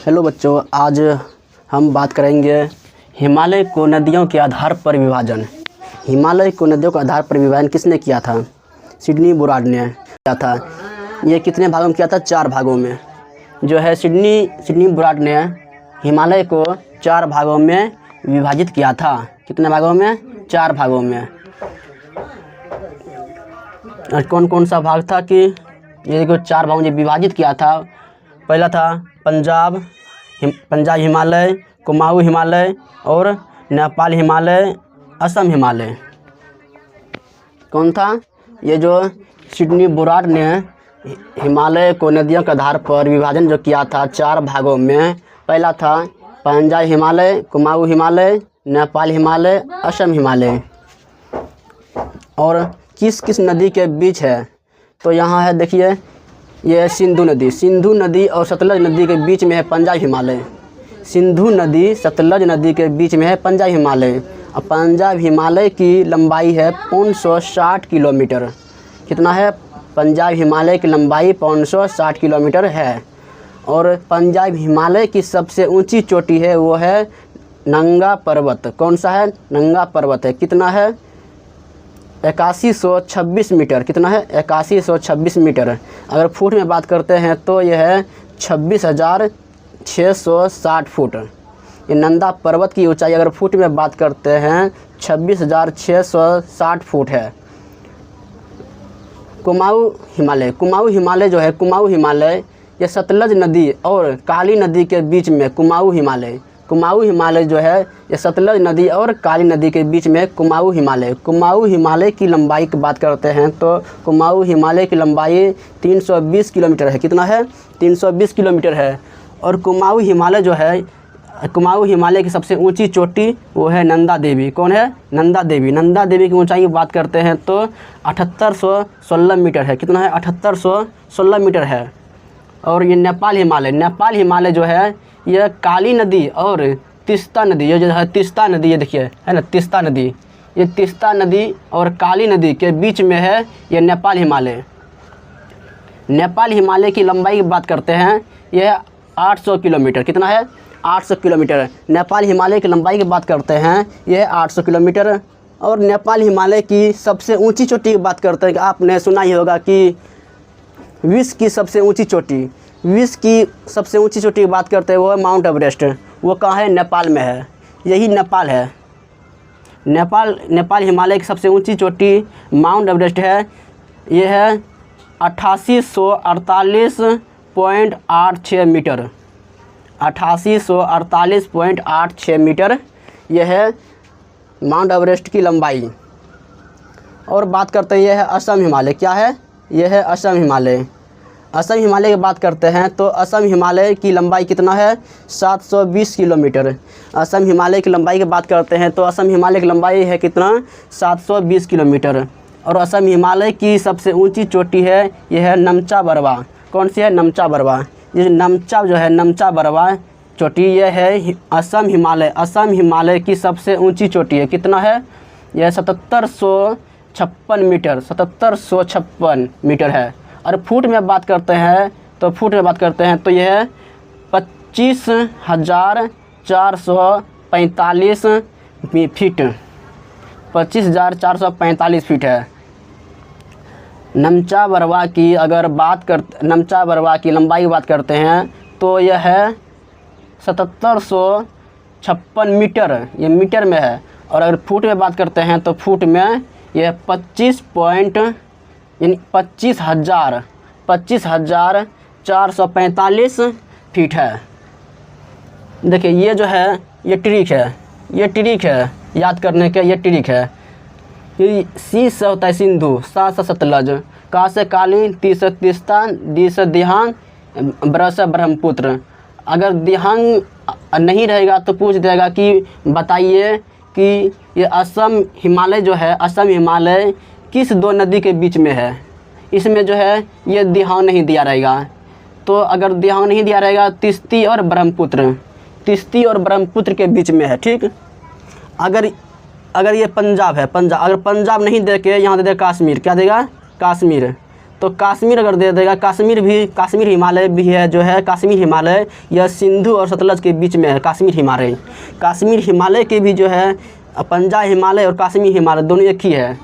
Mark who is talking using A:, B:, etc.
A: Hello बच्चों, आज हम बात करेंगे हिमालय को नदियों के आधार पर विभाजन। हिमालय को नदियों के आधार पर विभाजन किसने किया था? सिडनी बुराड ने किया था। ये कितने भागों में किया था? 4 भागों में। जो है सिडनी बुराड ने हिमालय को 4 भागों में विभाजित किया था। कितने भागों में? 4 भागों में। और कौन कौन सा भाग था कि ये देखो 4 भागों में विभाजित किया था। पहला था पंजाब हिमालय, कुमाऊँ हिमालय और नेपाल हिमालय, असम हिमालय। कौन था? ये जो सिडनी बुराड ने हिमालय को नदियों के आधार पर विभाजन जो किया था 4 भागों में। पहला था पंजाब हिमालय, कुमाऊँ हिमालय, नेपाल हिमालय, असम हिमालय। और किस किस नदी के बीच है? तो यहाँ है, देखिए, ये सिंधु नदी और सतलज नदी के बीच में है पंजाब हिमालय। सिंधु नदी सतलज नदी के बीच में है पंजाब हिमालय। और पंजाब हिमालय की लंबाई है 560 किलोमीटर। कितना है? पंजाब हिमालय की लंबाई 560 किलोमीटर है। और पंजाब हिमालय की सबसे ऊंची चोटी है वो है नंगा पर्वत। कौन सा है? नंगा पर्वत है। कितना है? 8126 मीटर। कितना है? 8126 मीटर। अगर फुट में बात करते हैं तो यह है 26,660 फुट। ये नंदा पर्वत की ऊंचाई अगर फुट में बात करते हैं 26,660 फुट है। कुमाऊँ हिमालय जो है, कुमाऊँ हिमालय ये सतलज नदी और काली नदी के बीच में कुमाऊँ हिमालय जो है ये सतलज नदी और काली नदी के बीच में कुमाऊँ हिमालय की लंबाई की बात करते हैं तो कुमाऊँ हिमालय की लंबाई 320 किलोमीटर है। कितना है? 320 किलोमीटर है। और कुमाऊँ हिमालय की सबसे ऊंची चोटी वो है नंदा देवी। कौन है? नंदा देवी की ऊंचाई की बात करते हैं तो 7816 मीटर है। कितना है? 7816 मीटर है। और ये नेपाल हिमालय जो है यह काली नदी और तीस्ता नदी, ये जो है तीस्ता नदी, ये देखिए है ना, तीस्ता नदी, ये तीस्ता नदी और काली नदी के बीच में है ये नेपाल हिमालय की लंबाई की बात करते हैं यह 800 किलोमीटर। कितना है? 800 किलोमीटर। नेपाल हिमालय की लंबाई की बात करते हैं यह 800 किलोमीटर। और नेपाल हिमालय की सबसे ऊंची चोटी की बात करते हैं कि आपने सुना ही होगा कि विश्व की सबसे ऊंची चोटी की बात करते हैं वो है माउंट एवरेस्ट। वो कहाँ है? नेपाल में है। यही नेपाल है। नेपाल हिमालय की सबसे ऊंची चोटी माउंट एवरेस्ट है। ये है 8848.86 मीटर। 8848.86 मीटर यह है माउंट एवरेस्ट की लंबाई। और बात करते हैं यह है असम हिमालय। क्या है? यह है असम हिमालय की बात करते हैं तो असम हिमालय की लंबाई कितना है? 720 किलोमीटर। असम हिमालय की लंबाई की बात करते हैं तो असम हिमालय की लंबाई है कितना? 720 किलोमीटर। और असम हिमालय की सबसे ऊंची चोटी है यह है नमचा बरवा। कौन सी है? नमचा बरवा। ये नमचा बरवा चोटी यह है असम हिमालय की सबसे ऊँची चोटी है। कितना है? यह 7756 मीटर है। और फुट में बात करते हैं तो यह है 25,445 फीट। 25,445 फीट है। नमचा बरवा की लंबाई की बात करते हैं तो यह है 7756 मीटर। ये मीटर में है। और अगर फुट में बात करते हैं तो फुट में यह 25,445 फीट है। देखिए ये जो है ये ट्रिक है याद करने के। ये ट्रिक है। सी से होता है सिंधु, सा से सतलज, का से काली, ती से तीस्ता, दी से दिहांग, ब्र से ब्रह्मपुत्र। अगर दिहांग नहीं रहेगा तो पूछ देगा कि बताइए कि ये असम हिमालय किस 2 नदी के बीच में है? इसमें जो है ये दिहांग नहीं दिया रहेगा। तो अगर दिहांग नहीं दिया रहेगा तीस्ती और ब्रह्मपुत्र के बीच में है। ठीक। अगर ये पंजाब है, अगर पंजाब नहीं दे के यहाँ दे दे कश्मीर, क्या देगा? कश्मीर, तो तो कश्मीर अगर दे देगा, कश्मीर हिमालय भी है जो है, कश्मीर हिमालय यह सिंधु और सतलज के बीच में है। कश्मीर हिमालय के भी जो है पंजाब हिमालय और कश्मीर हिमालय दोनों एक ही है।